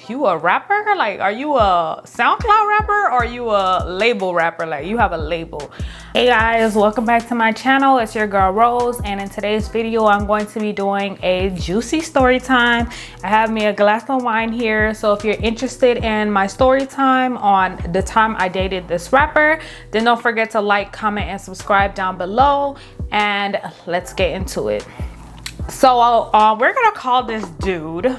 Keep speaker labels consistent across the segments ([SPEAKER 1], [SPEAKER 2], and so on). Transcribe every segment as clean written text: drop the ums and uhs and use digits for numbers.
[SPEAKER 1] you a rapper? Like, are you a SoundCloud rapper or are you a label rapper? Like, you have a label. Hey guys, welcome back to my channel. It's your girl Rose, and in today's video I'm going to be doing a juicy story time. I have me a glass of wine here, so if you're interested in my story time on the time I dated this rapper, then don't forget to like, comment, and subscribe down below, and let's get into it. So we're gonna call this dude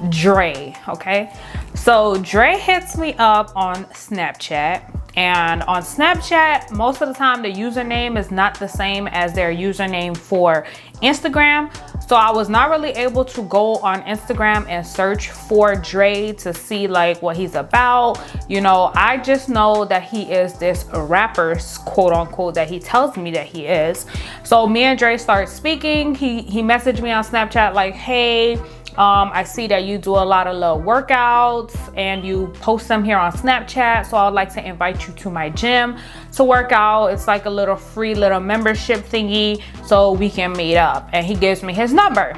[SPEAKER 1] Dre, okay? So Dre hits me up on Snapchat, and on Snapchat most of the time the username is not the same as their username for Instagram. So I was not really able to go on Instagram and search for Dre to see like what he's about. You know, I just know that he is this rapper, quote unquote, that he tells me that he is. So me and Dre started speaking. He messaged me on Snapchat like, hey, I see that you do a lot of little workouts and you post them here on Snapchat. So I would like to invite you to my gym to work out. It's like a little free little membership thingy so we can meet up. And he gives me his number.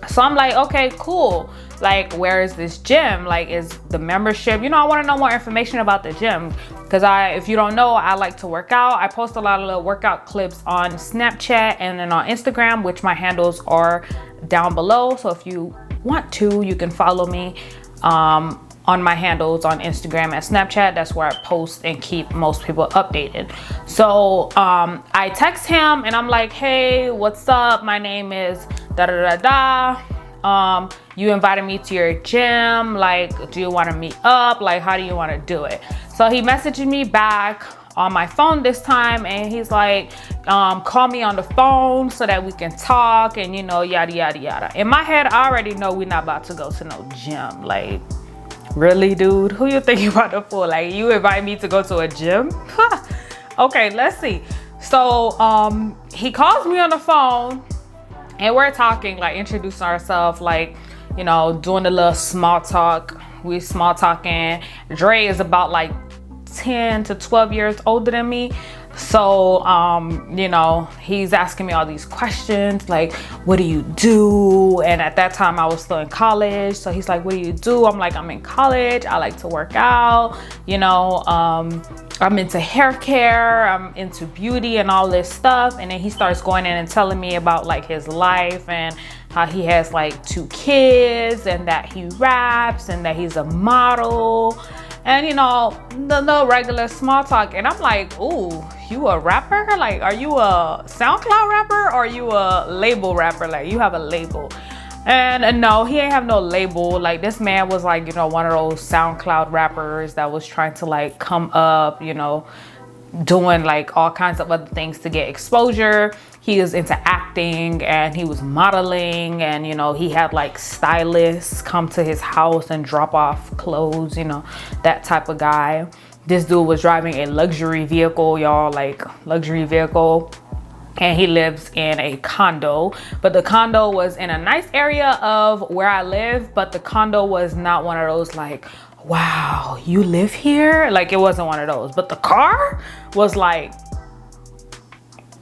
[SPEAKER 1] So I'm like, okay, cool. Like, where is this gym? Like, is the membership, you know, I want to know more information about the gym. Because if you don't know, I like to work out. I post a lot of little workout clips on Snapchat and then on Instagram, which my handles are down below. So if you want to, you can follow me on my handles on Instagram and Snapchat. That's where I post and keep most people updated. So I text him and I'm like, hey, what's up? My name is da da da da. You invited me to your gym. Like, do you want to meet up? Like, how do you want to do it? So he messaged me back on my phone this time, and he's like, call me on the phone so that we can talk, and you know, yada yada yada. In my head, I already know we're not about to go to no gym. Like, really, dude? Who you think you about to fool? Like, you invite me to go to a gym? Okay, let's see. So he calls me on the phone and we're talking, like introducing ourselves, like, you know, doing a little small talk. We small talking. Dre is about like 10 to 12 years older than me. So, you know, he's asking me all these questions like, what do you do? And at that time I was still in college. So he's like, what do you do? I'm like, I'm in college. I like to work out. You know, I'm into hair care. I'm into beauty and all this stuff. And then he starts going in and telling me about like his life and how he has like 2 kids and that he raps and that he's a model. And you know, the regular small talk. And I'm like, ooh, you a rapper? Like, are you a SoundCloud rapper or are you a label rapper? Like, you have a label. And no, he ain't have no label. Like, this man was like, you know, one of those SoundCloud rappers that was trying to like come up, you know, doing like all kinds of other things to get exposure. He was into acting and he was modeling, and you know, he had like stylists come to his house and drop off clothes, you know, that type of guy. This dude was driving a luxury vehicle, y'all, like luxury vehicle. And he lives in a condo, but the condo was in a nice area of where I live, but the condo was not one of those like, wow, you live here? Like, it wasn't one of those. But the car was like,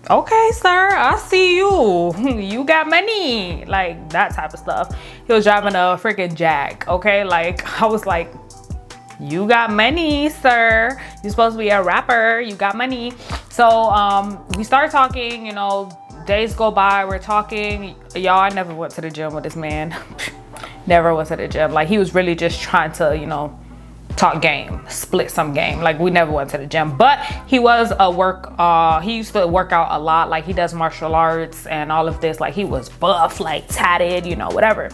[SPEAKER 1] okay, sir, I see you. You got money. Like, that type of stuff. He was driving a freaking Jag, okay? Like, I was like, you got money, sir. You're supposed to be a rapper. You got money. So we started talking, you know, days go by, we're talking. Y'all, I never went to the gym with this man. Never went to the gym. Like, he was really just trying to, you know, talk game, split some game. Like, we never went to the gym, but he was he used to work out a lot. Like, he does martial arts and all of this. Like, he was buff, like tatted, you know, whatever.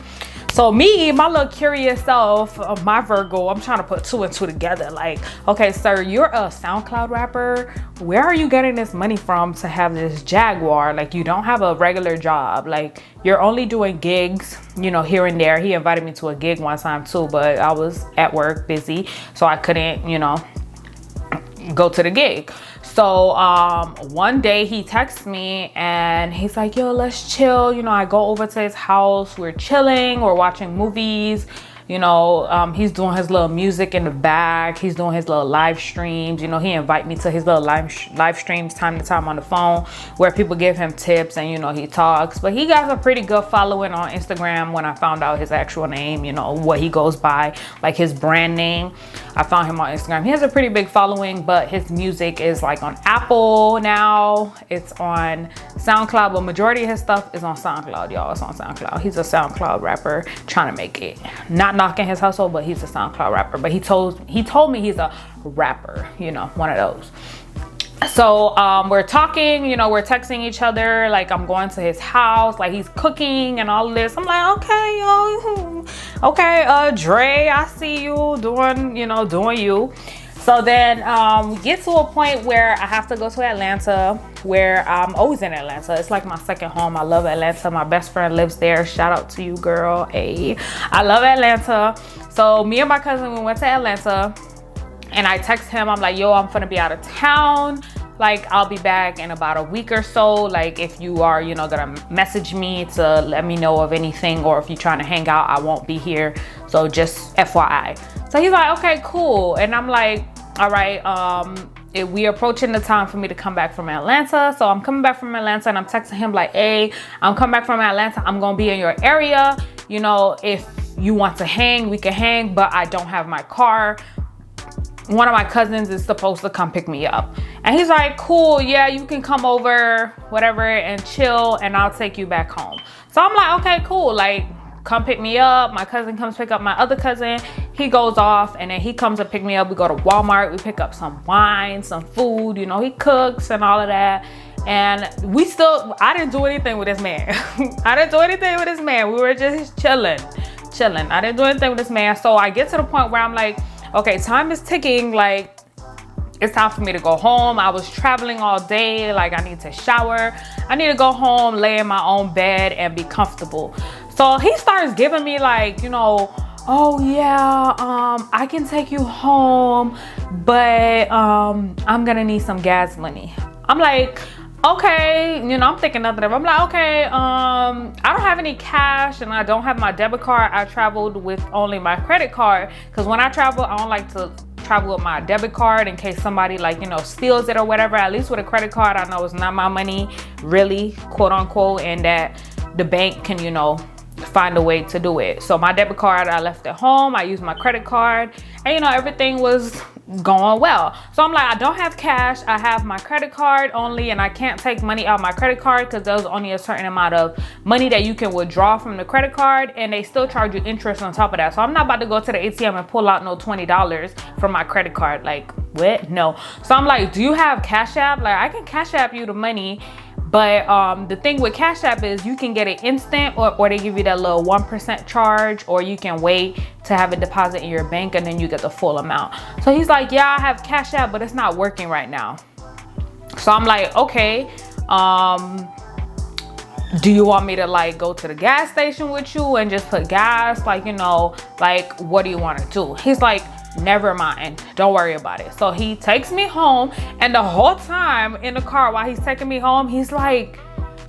[SPEAKER 1] So me, my little curious self, my Virgo, I'm trying to put 2 and 2 together. Like, okay, sir, you're a SoundCloud rapper. Where are you getting this money from to have this Jaguar? Like, you don't have a regular job. Like, you're only doing gigs, you know, here and there. He invited me to a gig one time too, but I was at work busy, so I couldn't, you know, go to the gig. So one day he texts me and he's like, yo, let's chill. You know, I go over to his house, we're chilling, we're watching movies, You know, he's doing his little music in the back. He's doing his little live streams. You know, he invite me to his little live streams time to time on the phone where people give him tips and, you know, he talks. But he got a pretty good following on Instagram when I found out his actual name, you know, what he goes by, like his brand name. I found him on Instagram. He has a pretty big following, but his music is like on Apple now. It's on SoundCloud, but majority of his stuff is on SoundCloud, y'all. It's on SoundCloud. He's a SoundCloud rapper trying to make it. Not knocking his hustle, but he's a SoundCloud rapper. But he told me he's a rapper, you know, one of those. So we're talking, you know, we're texting each other, like I'm going to his house, like he's cooking and all of this. I'm like, okay, yo, okay, Dre, I see you doing, you know, doing you. So then we get to a point where I have to go to Atlanta, where I'm always in Atlanta. It's like my second home. I love Atlanta. My best friend lives there. Shout out to you, girl. Hey, I love Atlanta. So me and my cousin, we went to Atlanta. And I text him, I'm like, yo, I'm gonna be out of town. Like, I'll be back in about a week or so. Like, if you are, you know, gonna message me to let me know of anything, or if you're trying to hang out, I won't be here. So just FYI. So he's like, okay, cool. And I'm like, all right, we approaching the time for me to come back from Atlanta. So I'm coming back from Atlanta and I'm texting him like, hey, I'm coming back from Atlanta. I'm gonna be in your area. You know, if you want to hang, we can hang, but I don't have my car. One of my cousins is supposed to come pick me up. And he's like, cool, yeah, you can come over, whatever, and chill, and I'll take you back home. So I'm like, okay, cool, like, come pick me up. My cousin comes pick up my other cousin. He goes off, and then he comes to pick me up. We go to Walmart, we pick up some wine, some food, you know, he cooks and all of that. And I didn't do anything with this man. I didn't do anything with this man. We were just chilling. I didn't do anything with this man. So I get to the point where I'm like, okay, time is ticking, like it's time for me to go home. I was traveling all day, like I need to shower. I need to go home, lay in my own bed and be comfortable. So he starts giving me like, you know, oh yeah, I can take you home, but I'm gonna need some gas money. I'm like, okay, you know, I'm thinking nothing of it. I'm like, okay, I don't have any cash and I don't have my debit card. I traveled with only my credit card, because when I travel, I don't like to travel with my debit card in case somebody, like, you know, steals it or whatever. At least with a credit card, I know it's not my money, really, quote unquote, and that the bank can, you know, find a way to do it. So my debit card, I left at home. I used my credit card, and you know, everything was going well. So I'm like, I don't have cash. I have my credit card only, and I can't take money out of my credit card because there's only a certain amount of money that you can withdraw from the credit card, and they still charge you interest on top of that. So I'm not about to go to the ATM and pull out no $20 from my credit card. Like, what? No. So I'm like, do you have Cash App? Like, I can Cash App you the money. But the thing with Cash App is you can get it instant, or they give you that little 1% charge, or you can wait to have it deposit in your bank and then you get the full amount. So he's like, yeah, I have Cash App, but it's not working right now. So I'm like, okay, do you want me to like go to the gas station with you and just put gas? Like, you know, like, what do you want to do? He's like, never mind, don't worry about it. So he takes me home, and the whole time in the car while he's taking me home, he's like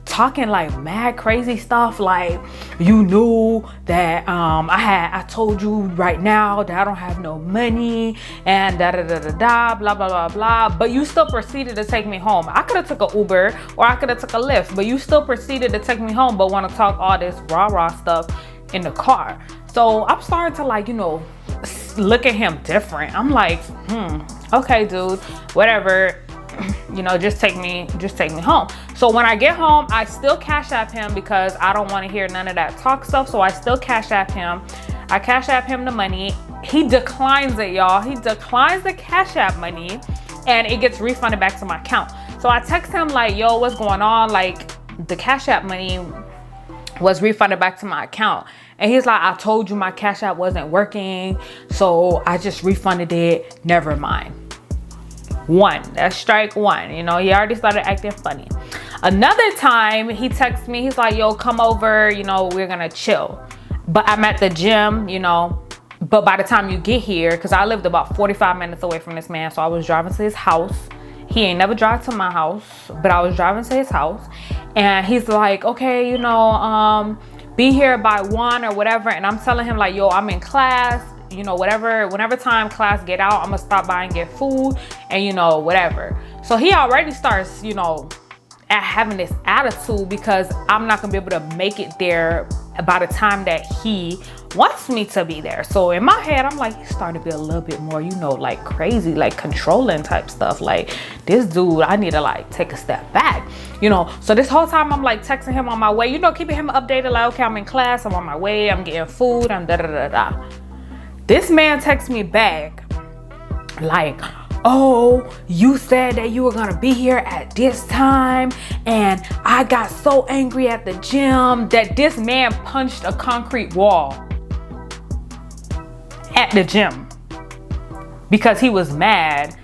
[SPEAKER 1] talking like mad crazy stuff, like, you knew that I told you right now that I don't have no money, and da da da da da, blah blah blah blah, but you still proceeded to take me home. I could have took an Uber or I could have took a Lyft, but you still proceeded to take me home, but want to talk all this rah stuff in the car. So I'm starting to, like, you know, look at him different. I'm like, okay, dude, whatever, you know, just take me home. So when I get home, I still Cash App him because I don't want to hear none of that talk stuff. So I still Cash App him. I Cash App him the money. He declines it, y'all. He declines the Cash App money, and it gets refunded back to my account. So I text him like, yo, what's going on? Like, the Cash App money was refunded back to my account. And he's like, I told you my Cash App wasn't working, so I just refunded it. Never mind. That's strike one. You know, he already started acting funny. Another time he texts me, he's like, yo, come over, you know, we're gonna chill. But I'm at the gym, you know, but by the time you get here, because I lived about 45 minutes away from this man, so I was driving to his house. He ain't never drive to my house, but I was driving to his house. And he's like, okay, you know, be here by 1 or whatever. And I'm telling him like, yo, I'm in class, you know, whenever time class get out, I'm gonna stop by and get food and, you know, whatever. So he already starts, you know, at having this attitude because I'm not gonna be able to make it there by the time that he wants me to be there. So in my head, I'm like, he's starting to be a little bit more, you know, like crazy, like controlling type stuff. Like, this dude, I need to like take a step back, you know. So this whole time I'm like texting him on my way, you know, keeping him updated, like, okay, I'm in class, I'm on my way, I'm getting food, I'm da-da-da-da. This man texts me back like, oh, you said that you were gonna be here at this time, and I got so angry at the gym that this man punched a concrete wall at the gym because he was mad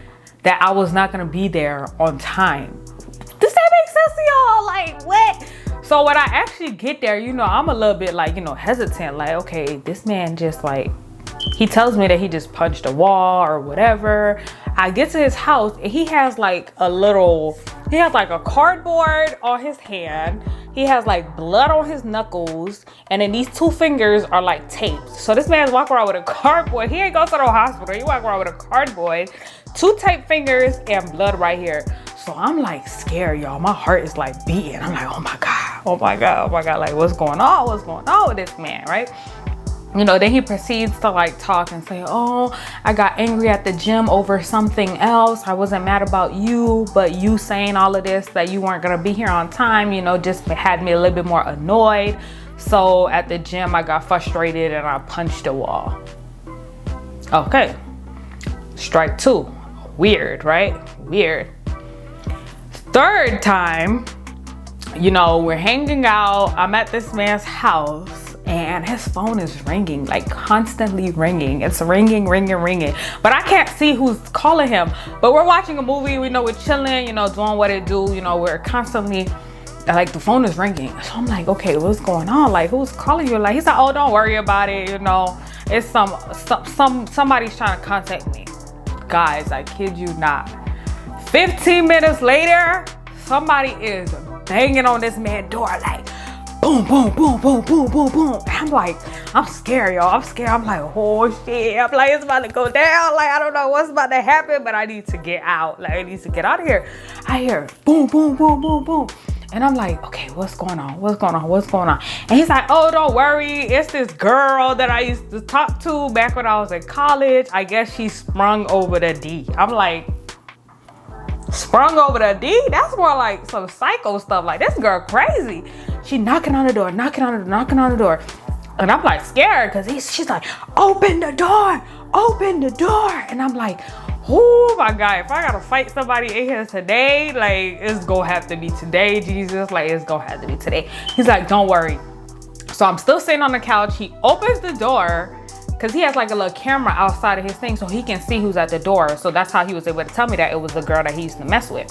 [SPEAKER 1] that I was not gonna be there on time. Does that make sense to y'all? Like, what? So when I actually get there, you know, I'm a little bit like, you know, hesitant, like, okay, this man just like, he tells me that he just punched a wall or whatever. I get to his house and he has like a cardboard on his hand. He has like blood on his knuckles. And then these 2 fingers are like taped. So this man's walking around with a cardboard. He ain't go to the hospital. He walking around with a cardboard, 2 taped fingers and blood right here. So I'm like scared, y'all. My heart is like beating. I'm like, oh my God, oh my God, oh my God. Like, what's going on? What's going on with this man, right? You know, then he proceeds to like talk and say, oh, I got angry at the gym over something else. I wasn't mad about you, but you saying all of this, that you weren't gonna be here on time, you know, just had me a little bit more annoyed. So at the gym, I got frustrated and I punched a wall. Okay, strike 2. Weird, right? Weird. 3rd time, you know, we're hanging out. I'm at this man's house. And his phone is ringing, like constantly ringing. It's ringing, ringing, ringing. But I can't see who's calling him. But we're watching a movie, we know we're chilling, you know, doing what it do. You know, we're constantly, like, the phone is ringing. So I'm like, okay, what's going on? Like, who's calling you? Like, he's like, oh, don't worry about it. You know, it's somebody's trying to contact me. Guys, I kid you not. 15 minutes later, somebody is banging on this man's door, like, boom, boom, boom, boom, boom, boom, boom. And I'm like, I'm scared, y'all. I'm scared. I'm like, oh shit. I'm like, it's about to go down. Like, I don't know what's about to happen, but I need to get out. Like, I need to get out of here. I hear boom, boom, boom, boom, boom. And I'm like, okay, what's going on? What's going on? What's going on? And he's like, oh, don't worry. It's this girl that I used to talk to back when I was in college. I guess she sprung over the D. I'm like, sprung over the D? That's more like some psycho stuff. Like, this girl crazy. She knocking on the door, knocking on the door. And I'm like scared because she's like, open the door, open the door. And I'm like, oh my God, if I gotta fight somebody in here today, like, it's gonna have to be today, Jesus. Like, it's gonna have to be today. He's like, don't worry. So I'm still sitting on the couch. He opens the door because he has like a little camera outside of his thing so he can see who's at the door. So that's how he was able to tell me that it was the girl that he used to mess with.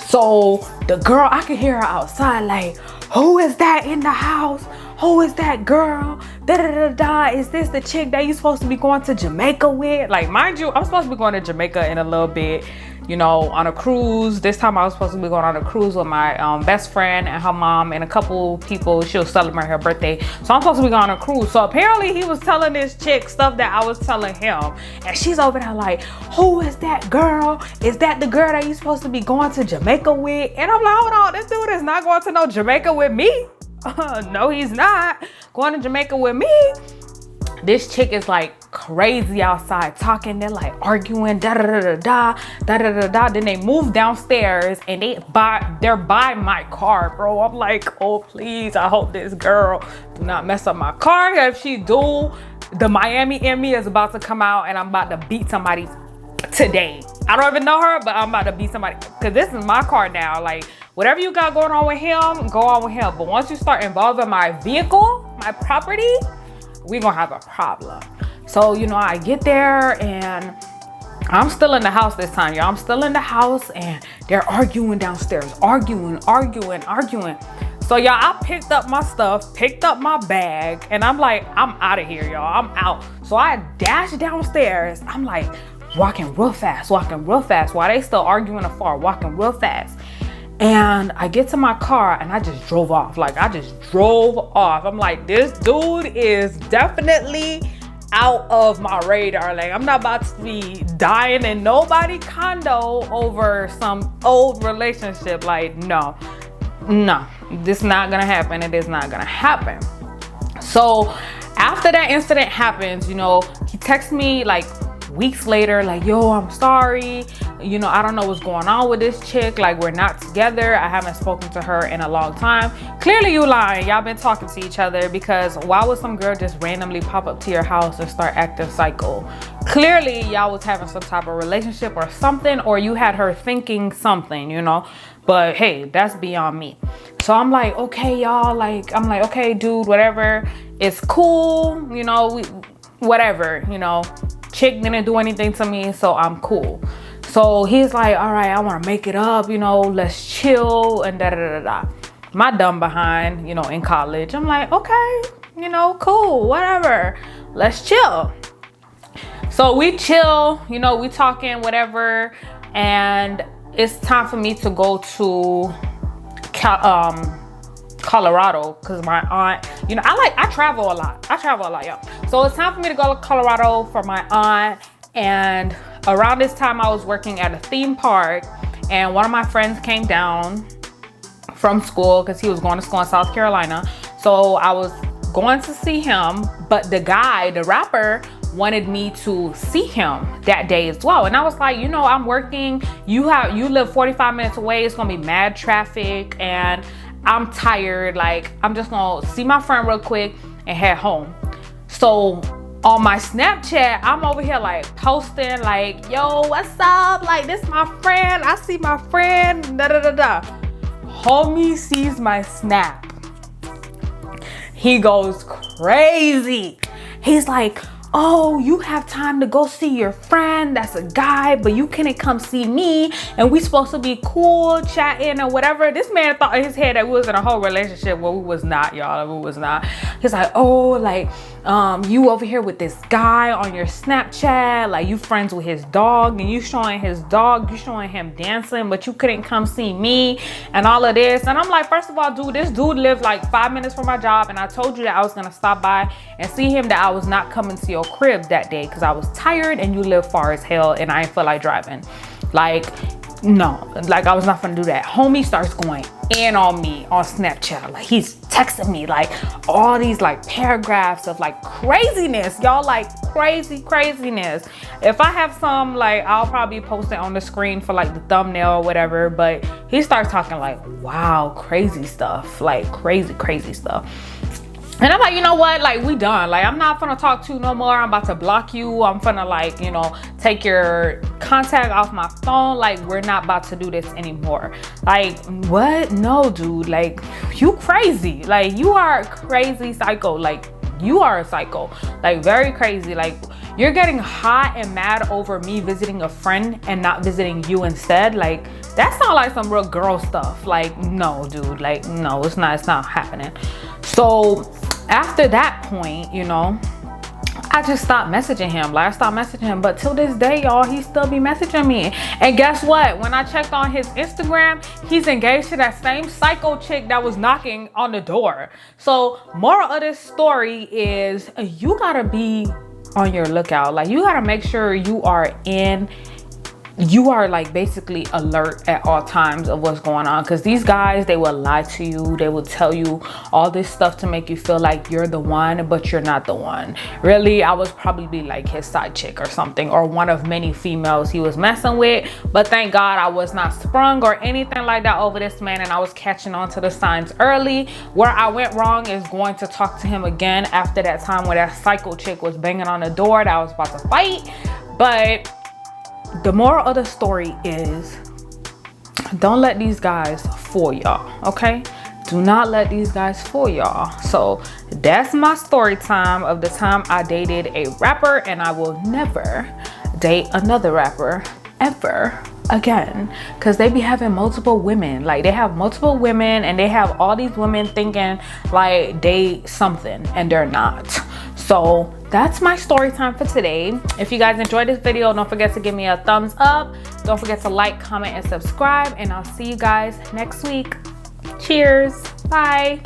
[SPEAKER 1] So the girl, I could hear her outside like, who is that in the house? Who is that girl? Da-da-da-da. Is this the chick that you supposed to be going to Jamaica with? Like, mind you, I'm supposed to be going to Jamaica in a little bit, you know, on a cruise. This time I was supposed to be going on a cruise with my best friend and her mom and a couple people. She'll celebrate her birthday. So I'm supposed to be going on a cruise. So apparently he was telling this chick stuff that I was telling him. And she's over there like, who is that girl? Is that the girl that you supposed to be going to Jamaica with? And I'm like, hold on, this dude is not going to no Jamaica with me. No, he's not going to Jamaica with me. This chick is like crazy outside talking. They're like arguing, da da da da da da da da da. Then they move downstairs and they're by my car, bro. I'm like, oh please, I hope this girl do not mess up my car. If she do, the Miami in me is about to come out and I'm about to beat somebody today. I don't even know her, but I'm about to beat somebody because this is my car now. Like, whatever you got going on with him, go on with him. But once you start involving my vehicle, my property, we're gonna have a problem. So, you know, I get there and I'm still in the house this time, y'all. I'm still in the house and they're arguing downstairs, arguing. So, y'all, I picked up my stuff, picked up my bag, and I'm like, I'm out of here, y'all. I'm out. So I dashed downstairs. I'm like walking real fast while they still arguing afar, walking real fast. And I get to my car and I just drove off. Like, I just drove off. I'm like, this dude is definitely out of my radar. Like, I'm not about to be dying in nobody condo over some old relationship. Like, no, this is not gonna happen. It is not gonna happen. So after that incident happens, you know, he texts me like weeks later, like, yo, I'm sorry, you know, I don't know what's going on with this chick, like, we're not together, I haven't spoken to her in a long time. Clearly you lying, y'all been talking to each other, because why would some girl just randomly pop up to your house and start acting psycho? Clearly y'all was having some type of relationship or something, or you had her thinking something, you know, but hey, that's beyond me. So I'm like, okay, y'all, like, I'm like, okay, dude, whatever, it's cool, you know, whatever, you know, chick didn't do anything to me, so I'm cool. So he's like, all right, I want to make it up, you know, let's chill and da da da da. My dumb behind, you know, in college, I'm like, okay, you know, cool, whatever, let's chill. So we chill, you know, we talking, whatever, and it's time for me to go to Colorado, because my aunt, you know, I travel a lot, y'all. So it's time for me to go to Colorado for my aunt. And around this time I was working at a theme park, and one of my friends came down from school because he was going to school in South Carolina. So I was going to see him, but the guy, the rapper, wanted me to see him that day as well. And I was like, you know, I'm working, you live 45 minutes away, it's gonna be mad traffic, and I'm tired, like, I'm just gonna see my friend real quick and head home. So on my Snapchat, I'm over here like posting like, yo, what's up? Like, this my friend, I see my friend, da da da da. Homie sees my snap. He goes crazy. He's like, oh, you have time to go see your friend that's a guy, but you couldn't come see me, and we supposed to be cool chatting or whatever. This man thought in his head that we was in a whole relationship. Well, we was not, y'all. We was not. He's like, oh, like, you over here with this guy on your Snapchat, like, you friends with his dog, and you showing his dog, you showing him dancing, but you couldn't come see me, and all of this. And I'm like, first of all, dude, this dude lived like 5 minutes from my job, and I told you that I was gonna stop by and see him, that I was not coming to your crib that day because I was tired and you live far as hell and I ain't feel like driving. Like, no, like, I was not gonna do that. Homie starts going in on me on Snapchat. Like, he's texting me like all these like paragraphs of like craziness, y'all, like craziness. If I have some, like, I'll probably post it on the screen for like the thumbnail or whatever, but he starts talking like, wow, crazy stuff, like crazy stuff. And I'm like, you know what, like, we done. Like, I'm not gonna talk to you no more. I'm about to block you. I'm gonna, like, you know, take your contact off my phone. Like, we're not about to do this anymore. Like, what? No, dude, like, you crazy. Like, you are a crazy psycho. Like, you are a psycho, like, very crazy. Like, you're getting hot and mad over me visiting a friend and not visiting you instead. Like, that sounds like some real girl stuff. Like, no, dude, like, no, it's not happening. So after that point, you know, I just stopped messaging him. Like, I stopped messaging him, but till this day, y'all, he still be messaging me. And guess what? When I checked on his Instagram, he's engaged to that same psycho chick that was knocking on the door. So moral of this story is, you gotta be on your lookout. Like, you gotta make sure you are like basically alert at all times of what's going on, because these guys, they will lie to you. They will tell you all this stuff to make you feel like you're the one, but you're not the one. Really, I was probably like his side chick or something, or one of many females he was messing with. But thank God I was not sprung or anything like that over this man, and I was catching on to the signs early. Where I went wrong is going to talk to him again after that time where that psycho chick was banging on the door that I was about to fight. But the moral of the story is, don't let these guys fool y'all, okay? Do not let these guys fool y'all. So that's my story time of the time I dated a rapper, and I will never date another rapper ever again, because they be having multiple women. Like, they have multiple women, and they have all these women thinking like they something, and they're not. So that's my story time for today. If you guys enjoyed this video, don't forget to give me a thumbs up. Don't forget to like, comment, and subscribe, and I'll see you guys next week. Cheers. Bye.